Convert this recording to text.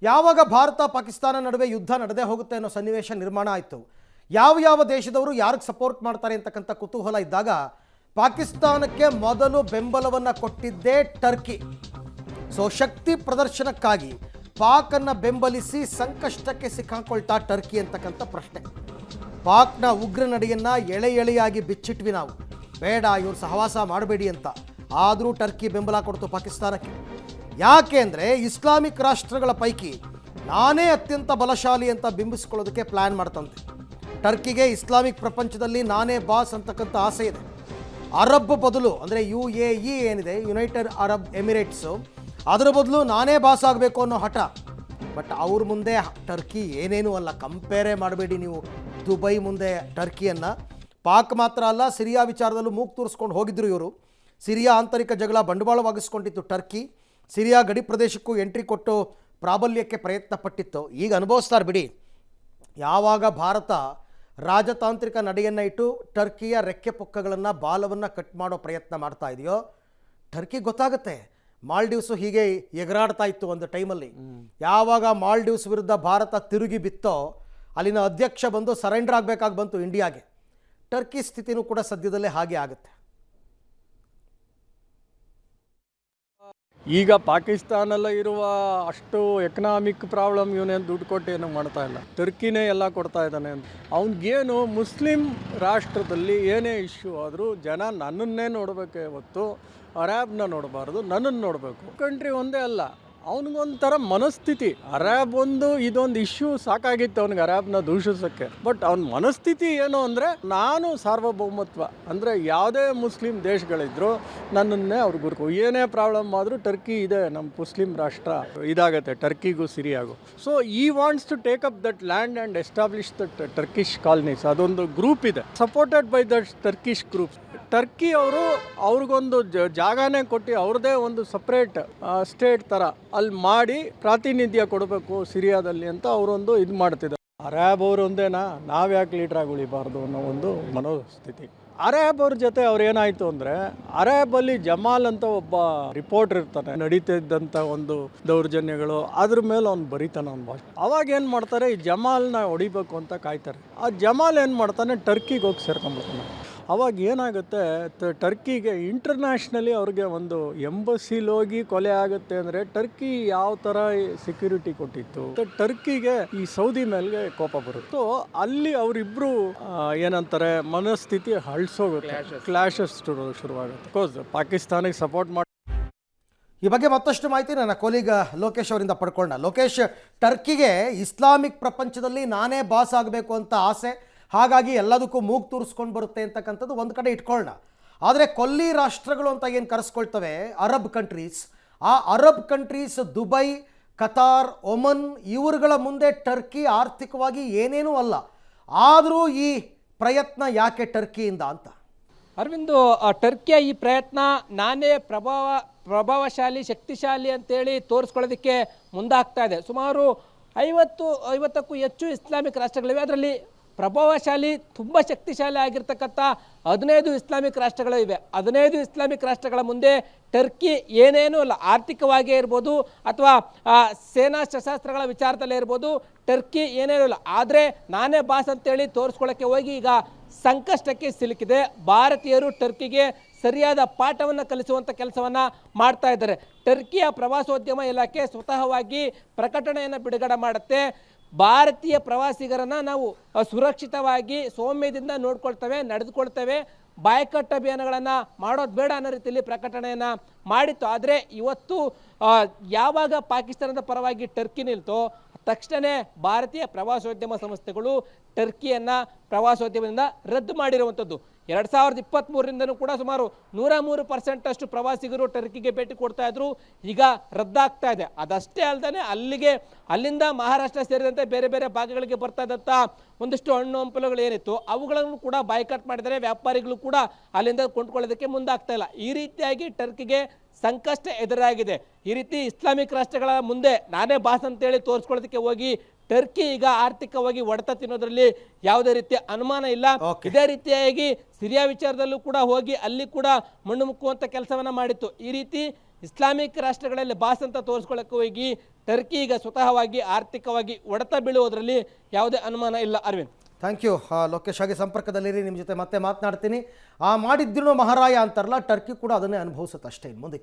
ಯಾವಾಗ ಭಾರತ ಪಾಕಿಸ್ತಾನ ನಡುವೆ ಯುದ್ಧ ನಡೆದೇ ಹೋಗುತ್ತೆ ಅನ್ನೋ ಸನ್ನಿವೇಶ ನಿರ್ಮಾಣ ಆಯಿತು, ಯಾವ ದೇಶದವರು ಯಾರಿಗೆ ಸಪೋರ್ಟ್ ಮಾಡ್ತಾರೆ ಅಂತಕ್ಕಂಥ ಕುತೂಹಲ ಇದ್ದಾಗ ಪಾಕಿಸ್ತಾನಕ್ಕೆ ಮೊದಲು ಬೆಂಬಲವನ್ನು ಕೊಟ್ಟಿದ್ದೇ ಟರ್ಕಿ. ಸೊ ಶಕ್ತಿ ಪ್ರದರ್ಶನಕ್ಕಾಗಿ ಪಾಕನ್ನು ಬೆಂಬಲಿಸಿ ಸಂಕಷ್ಟಕ್ಕೆ ಸಿಕ್ಕಾಕೊಳ್ತಾ ಟರ್ಕಿ ಅಂತಕ್ಕಂಥ ಪ್ರಶ್ನೆ. ಪಾಕ್ನ ಉಗ್ರ ನಡೆಯನ್ನು ಎಳೆಯಾಗಿ ಬಿಚ್ಚಿಟ್ವಿ ನಾವು, ಬೇಡ ಇವ್ರು ಸಹವಾಸ ಮಾಡಬೇಡಿ ಅಂತ. ಆದರೂ ಟರ್ಕಿ ಬೆಂಬಲ ಕೊಡ್ತು ಪಾಕಿಸ್ತಾನಕ್ಕೆ. ಯಾಕೆ ಅಂದರೆ ಇಸ್ಲಾಮಿಕ್ ರಾಷ್ಟ್ರಗಳ ಪೈಕಿ ನಾನೇ ಅತ್ಯಂತ ಬಲಶಾಲಿ ಅಂತ ಬಿಂಬಿಸ್ಕೊಳ್ಳೋದಕ್ಕೆ ಪ್ಲ್ಯಾನ್ ಮಾಡ್ತಂತೆ. ಟರ್ಕಿಗೆ ಇಸ್ಲಾಮಿಕ್ ಪ್ರಪಂಚದಲ್ಲಿ ನಾನೇ ಬಾಸ್ ಅಂತಕ್ಕಂಥ ಆಸೆ ಇದೆ. ಅರಬ್ ಬದಲು ಅಂದರೆ UAE ಏನಿದೆ, ಯುನೈಟೆಡ್ ಅರಬ್ ಎಮಿರೇಟ್ಸು, ಅದರ ಬದಲು ನಾನೇ ಬಾಸ್ ಆಗಬೇಕು ಅನ್ನೋ ಹಠ. ಬಟ್ ಅವ್ರ ಮುಂದೆ ಟರ್ಕಿ ಏನೇನೂ ಅಲ್ಲ, ಕಂಪೇರೇ ಮಾಡಬೇಡಿ ನೀವು ದುಬೈ ಮುಂದೆ ಟರ್ಕಿಯನ್ನು. ಪಾಕ್ ಮಾತ್ರ ಅಲ್ಲ, ಸಿರಿಯಾ ವಿಚಾರದಲ್ಲೂ ಮೂಗು ತೂರಿಸ್ಕೊಂಡು ಹೋಗಿದ್ರು ಇವರು. ಸಿರಿಯಾ ಆಂತರಿಕ ಜಗಳ ಬಂಡವಾಳವಾಗಿಸ್ಕೊಂಡಿತ್ತು ಟರ್ಕಿ. ಸಿರಿಯಾ ಗಡಿ ಪ್ರದೇಶಕ್ಕೂ ಎಂಟ್ರಿ ಕೊಟ್ಟು ಪ್ರಾಬಲ್ಯಕ್ಕೆ ಪ್ರಯತ್ನ ಪಟ್ಟಿತ್ತು. ಈಗ ಅನುಭವಿಸ್ತಾರೆ ಬಿಡಿ. ಯಾವಾಗ ಭಾರತ ರಾಜತಾಂತ್ರಿಕ ನಡೆಯನ್ನು ಇಟ್ಟು ಟರ್ಕಿಯ ರೆಕ್ಕೆ ಪುಕ್ಕಗಳನ್ನು ಬಾಲವನ್ನು ಕಟ್ ಮಾಡೋ ಪ್ರಯತ್ನ ಮಾಡ್ತಾ ಇದೆಯೋ, ಟರ್ಕಿ ಗೊತ್ತಾಗುತ್ತೆ. ಮಾಲ್ಡೀವ್ಸು ಹೀಗೆ ಎಗರಾಡ್ತಾ ಇತ್ತು ಒಂದು ಟೈಮಲ್ಲಿ. ಯಾವಾಗ ಮಾಲ್ಡೀವ್ಸ್ ವಿರುದ್ಧ ಭಾರತ ತಿರುಗಿ ಬಿತ್ತೋ, ಅಲ್ಲಿನ ಅಧ್ಯಕ್ಷ ಬಂದು ಸರೆಂಡರ್ ಆಗಬೇಕಾಗಿ ಬಂತು ಇಂಡಿಯಾಗೆ. ಟರ್ಕಿ ಸ್ಥಿತಿನೂ ಕೂಡ ಸದ್ಯದಲ್ಲೇ ಹಾಗೆ ಆಗುತ್ತೆ. ಈಗ ಪಾಕಿಸ್ತಾನೆಲ್ಲ ಇರುವ ಅಷ್ಟು ಎಕನಾಮಿಕ್ ಪ್ರಾಬ್ಲಮ್ ಇವನೇನು ದುಡ್ಡು ಕೊಟ್ಟು ಏನು ಮಾಡ್ತಾ ಇಲ್ಲ, ಟರ್ಕಿನೇ ಎಲ್ಲ ಕೊಡ್ತಾ ಇದ್ದಾನೆ ಅಂತ. ಅವ್ನಿಗೇನು ಮುಸ್ಲಿಂ ರಾಷ್ಟ್ರದಲ್ಲಿ ಏನೇ ಇಶ್ಯೂ ಆದರೂ ಜನ ನನ್ನನ್ನೇ ನೋಡಬೇಕೇ ಹೊತ್ತು ಅರಾಬ್ನ ನೋಡಬಾರ್ದು, ನನ್ನನ್ನು ನೋಡಬೇಕು. ಕಂಟ್ರಿ ಒಂದೇ ಅಲ್ಲ, ಅವನಿಗೊಂಥರ ಮನಸ್ಥಿತಿ. ಅರಾಬ್ ಇದೊಂದು ಇಶ್ಯೂ ಸಾಕಾಗಿತ್ತು ಅವನಿಗೆ ಅರಾಬ್ನ ದೂಷಿಸೋಕ್ಕೆ. ಬಟ್ ಅವನ ಮನಸ್ಥಿತಿ ಏನು ಅಂದರೆ, ನಾನು ಸಾರ್ವಭೌಮತ್ವ ಅಂದರೆ ಯಾವುದೇ ಮುಸ್ಲಿಂ ದೇಶಗಳಿದ್ರು ನನ್ನನ್ನೇ ಅವ್ರು ಗುರುಕು, ಏನೇ ಪ್ರಾಬ್ಲಮ್ ಆದರೂ ಟರ್ಕಿ ಇದೆ, ನಮ್ಮ ಮುಸ್ಲಿಂ ರಾಷ್ಟ್ರ ಇದಾಗುತ್ತೆ ಟರ್ಕಿಗೂ ಸಿರಿಯಾಗೂ. So he wants to take up that land and establish that Turkish colonies. ಅದೊಂದು ಗ್ರೂಪ್ ಇದೆ, supported by that Turkish group. Turkey ಅವ್ರಿಗೊಂದು ಜಾಗನೇ ಕೊಟ್ಟು ಅವ್ರದ್ದೇ ಒಂದು ಸಪ್ರೇಟ್ ಸ್ಟೇಟ್ ಥರ ಅಲ್ಲಿ ಮಾಡಿ ಪ್ರಾತಿನಿಧ್ಯ ಕೊಡಬೇಕು ಸಿರಿಯಾದಲ್ಲಿ ಅಂತ ಅವರೊಂದು ಇದು ಮಾಡ್ತಿದ್ದಾರೆ. ಅರಾಬ್ ಅವರು ಒಂದೇನಾ, ನಾವ್ಯಾಕೆ ಲೀಡ್ರಾಗಿ ಉಳಿಬಾರ್ದು ಅನ್ನೋ ಒಂದು ಮನೋಸ್ಥಿತಿ. ಅರಾಬ್ ಅವ್ರ ಜೊತೆ ಅವ್ರೇನಾಯಿತು ಅಂದರೆ, ಅರಾಬಲ್ಲಿ ಜಮಾಲ್ ಅಂತ ಒಬ್ಬ ರಿಪೋರ್ಟರ್ ಇರ್ತಾನೆ, ನಡೀತಿದ್ದಂಥ ಒಂದು ದೌರ್ಜನ್ಯಗಳು ಅದ್ರ ಮೇಲೆ ಅವ್ನು ಬರೀತಾನೆ ಅವ್ನು ಭಾಷೆ. ಅವಾಗ ಏನು ಮಾಡ್ತಾರೆ, ಈ ಜಮಾಲ್ನ ಹೊಡಿಬೇಕು ಅಂತ ಕಾಯ್ತಾರೆ. ಆ ಜಮಾಲ್ ಏನು ಮಾಡ್ತಾನೆ, ಟರ್ಕಿಗೆ ಹೋಗಿ ಸೇರ್ಕೊಂಡ್ಬಿಡ್ತಾನೆ. ಅವಾಗ ಏನಾಗುತ್ತೆ, ಟರ್ಕಿಗೆ ಇಂಟರ್ನ್ಯಾಷನಲಿ ಅವ್ರಿಗೆ ಒಂದು ಎಂಬಸಿಲಿ ಹೋಗಿ ಕೊಲೆ ಆಗುತ್ತೆ ಅಂದರೆ ಟರ್ಕಿ ಯಾವ ಥರ ಸೆಕ್ಯೂರಿಟಿ ಕೊಟ್ಟಿತ್ತು. ಟರ್ಕಿಗೆ ಈ ಸೌದಿ ಮೇಲೆ ಕೋಪ ಬರುತ್ತೆ. ಸೊ ಅಲ್ಲಿ ಅವರಿಬ್ಬರು ಏನಂತಾರೆ, ಮನಸ್ಥಿತಿ ಹಳ್ಸೋಗುತ್ತೆ, ಕ್ಲಾಶಸ್ ಶುರುವಾಗುತ್ತೆ. ಬಿಕಾಸ್ ಪಾಕಿಸ್ತಾನಿಗೆ ಸಪೋರ್ಟ್ ಮಾಡಿ. ಈ ಬಗ್ಗೆ ಮತ್ತಷ್ಟು ಮಾಹಿತಿ ನನ್ನ ಕೊಲೀಗ ಲೋಕೇಶ್ ಅವರಿಂದ ಪಡ್ಕೊಂಡ. ಲೋಕೇಶ್, ಟರ್ಕಿಗೆ ಇಸ್ಲಾಮಿಕ್ ಪ್ರಪಂಚದಲ್ಲಿ ನಾನೇ ಬಾಸ್ ಆಗಬೇಕು ಅಂತ ಆಸೆ, ಹಾಗಾಗಿ ಎಲ್ಲದಕ್ಕೂ ಮೂಗು ತೂರಿಸ್ಕೊಂಡು ಬರುತ್ತೆ ಅಂತಕ್ಕಂಥದ್ದು ಒಂದು ಕಡೆ ಇಟ್ಕೊಳ್ಳೋಣ. ಆದರೆ ಕೊಲ್ಲಿ ರಾಷ್ಟ್ರಗಳು ಅಂತ ಏನು ಕರೆಸ್ಕೊಳ್ತವೆ ಅರಬ್ ಕಂಟ್ರೀಸ್, ಆ Arab countries Dubai, Qatar, Oman ಇವರುಗಳ ಮುಂದೆ ಟರ್ಕಿ ಆರ್ಥಿಕವಾಗಿ ಏನೇನೂ ಅಲ್ಲ. ಆದರೂ ಈ ಪ್ರಯತ್ನ ಯಾಕೆ ಟರ್ಕಿಯಿಂದ ಅಂತ? ಅರವಿಂದು, ಟರ್ಕಿಯ ಈ ಪ್ರಯತ್ನ ನಾನೇ ಪ್ರಭಾವಶಾಲಿ ಶಕ್ತಿಶಾಲಿ ಅಂತೇಳಿ ತೋರಿಸ್ಕೊಳ್ಳೋದಕ್ಕೆ ಮುಂದಾಗ್ತಾ ಇದೆ. ಸುಮಾರು 50ಕ್ಕೂ ಹೆಚ್ಚು ಇಸ್ಲಾಮಿಕ್ ರಾಷ್ಟ್ರಗಳಿವೆ. ಅದರಲ್ಲಿ ಪ್ರಭಾವಶಾಲಿ ತುಂಬ ಶಕ್ತಿಶಾಲಿ ಆಗಿರ್ತಕ್ಕಂಥ 15 ಇಸ್ಲಾಮಿಕ್ ರಾಷ್ಟ್ರಗಳು ಇವೆ. 15 ಇಸ್ಲಾಮಿಕ್ ರಾಷ್ಟ್ರಗಳ ಮುಂದೆ ಟರ್ಕಿ ಏನೇನೂ ಅಲ್ಲ. ಆರ್ಥಿಕವಾಗಿ ಇರ್ಬೋದು ಅಥವಾ ಸೇನಾ ಶಸ್ತ್ರಾಸ್ತ್ರಗಳ ವಿಚಾರದಲ್ಲೇ ಇರ್ಬೋದು, ಟರ್ಕಿ ಏನೇನೂ ಇಲ್ಲ. ಆದರೆ ನಾನೇ ಬಾಸ್ ಅಂತೇಳಿ ತೋರಿಸ್ಕೊಳ್ಳೋಕ್ಕೆ ಹೋಗಿ ಈಗ ಸಂಕಷ್ಟಕ್ಕೆ ಸಿಲುಕಿದೆ. ಭಾರತೀಯರು ಟರ್ಕಿಗೆ ಸರಿಯಾದ ಪಾಠವನ್ನು ಕಲಿಸುವಂಥ ಕೆಲಸವನ್ನು ಮಾಡ್ತಾ ಇದ್ದಾರೆ. ಟರ್ಕಿಯ ಪ್ರವಾಸೋದ್ಯಮ ಇಲಾಖೆ ಸ್ವತಃವಾಗಿ ಪ್ರಕಟಣೆಯನ್ನು ಬಿಡುಗಡೆ ಮಾಡುತ್ತೆ. ಭಾರತೀಯ ಪ್ರವಾಸಿಗರನ್ನು ನಾವು ಸುರಕ್ಷಿತವಾಗಿ ಸೌಮ್ಯದಿಂದ ನೋಡ್ಕೊಳ್ತೇವೆ, ನಡೆದುಕೊಳ್ತೇವೆ, ಬಾಯ್ಕಟ್ ಅಭಿಯಾನಗಳನ್ನು ಮಾಡೋದು ಬೇಡ ಅನ್ನೋ ರೀತಿಯಲ್ಲಿ ಪ್ರಕಟಣೆಯನ್ನು ಮಾಡಿತ್ತು. ಆದರೆ ಇವತ್ತು ಯಾವಾಗ ಪಾಕಿಸ್ತಾನದ ಪರವಾಗಿ ಟರ್ಕಿ ನಿಲ್ತೋ ತಕ್ಷಣವೇ ಭಾರತೀಯ ಪ್ರವಾಸೋದ್ಯಮ ಸಂಸ್ಥೆಗಳು ಟರ್ಕಿಯನ್ನು ಪ್ರವಾಸೋದ್ಯಮದಿಂದ ರದ್ದು ಮಾಡಿರುವಂಥದ್ದು. 2023ರಿಂದನೂ ಕೂಡ ಸುಮಾರು 103% ಪ್ರವಾಸಿಗರು ಟರ್ಕಿಗೆ ಭೇಟಿ ಕೊಡ್ತಾ ಇದ್ರು, ಈಗ ರದ್ದಾಗ್ತಾ ಇದೆ. ಅದಷ್ಟೇ ಅಲ್ಲದೆ ಅಲ್ಲಿಂದ ಮಹಾರಾಷ್ಟ್ರ ಸೇರಿದಂತೆ ಬೇರೆ ಬೇರೆ ಭಾಗಗಳಿಗೆ ಬರ್ತಾ ಇದ್ದಂಥ ಒಂದಿಷ್ಟು ಹಣ್ಣು ಹಂಪಲುಗಳು ಏನಿತ್ತು ಅವುಗಳನ್ನು ಕೂಡ ಬಾಯ್ಕಾಟ್ ಮಾಡಿದರೆ ವ್ಯಾಪಾರಿಗಳು ಕೂಡ ಅಲ್ಲಿಂದ ಕೊಂಡ್ಕೊಳ್ಳೋದಕ್ಕೆ ಮುಂದಾಗ್ತಾ ಇಲ್ಲ. ಈ ರೀತಿಯಾಗಿ ಟರ್ಕಿಗೆ ಸಂಕಷ್ಟ ಎದುರಾಗಿದೆ. ಈ ರೀತಿ ಇಸ್ಲಾಮಿಕ್ ರಾಷ್ಟ್ರಗಳ ಮುಂದೆ ನಾನೇ ಬಾಸ್ ಅಂತೇಳಿ ತೋರಿಸ್ಕೊಳ್ಳೋದಕ್ಕೆ ಹೋಗಿ ಟರ್ಕಿ ಈಗ ಆರ್ಥಿಕವಾಗಿ ಹೊಡೆತ ತಿನ್ನೋದ್ರಲ್ಲಿ ಯಾವುದೇ ರೀತಿಯ ಅನುಮಾನ ಇಲ್ಲ. ಇದೇ ರೀತಿಯಾಗಿ ಸಿರಿಯಾ ವಿಚಾರದಲ್ಲೂ ಕೂಡ ಹೋಗಿ ಅಲ್ಲಿ ಕೂಡ ಮಣ್ಣು ಮುಕ್ಕುವಂತ ಕೆಲಸವನ್ನ ಮಾಡಿತ್ತು. ಈ ರೀತಿ ಇಸ್ಲಾಮಿಕ್ ರಾಷ್ಟ್ರಗಳಲ್ಲಿ ಬಾಸ್ ಅಂತ ತೋರಿಸ್ಕೊಳ್ಳೋಕೆ ಹೋಗಿ ಟರ್ಕಿ ಈಗ ಸ್ವತಃವಾಗಿ ಆರ್ಥಿಕವಾಗಿ ಹೊಡೆತ ಬೀಳುವುದರಲ್ಲಿ ಯಾವುದೇ ಅನುಮಾನ ಇಲ್ಲ. Aravind, thank you Lokesh. ಹಾಗೆ ಸಂಪರ್ಕದಲ್ಲಿರಿ, ನಿಮ್ಮ ಜೊತೆ ಮತ್ತೆ ಮಾತನಾಡ್ತೀನಿ. ಮಾಡಿದ್ದಿನೋ ಮಹಾರಾಯ ಅಂತಾರಲ್ಲ, ಟರ್ಕಿ ಕೂಡ ಅದನ್ನೇ ಅನುಭವಿಸುತ್ತೆ ಅಷ್ಟೇ ಮುಂದಕ್ಕೆ.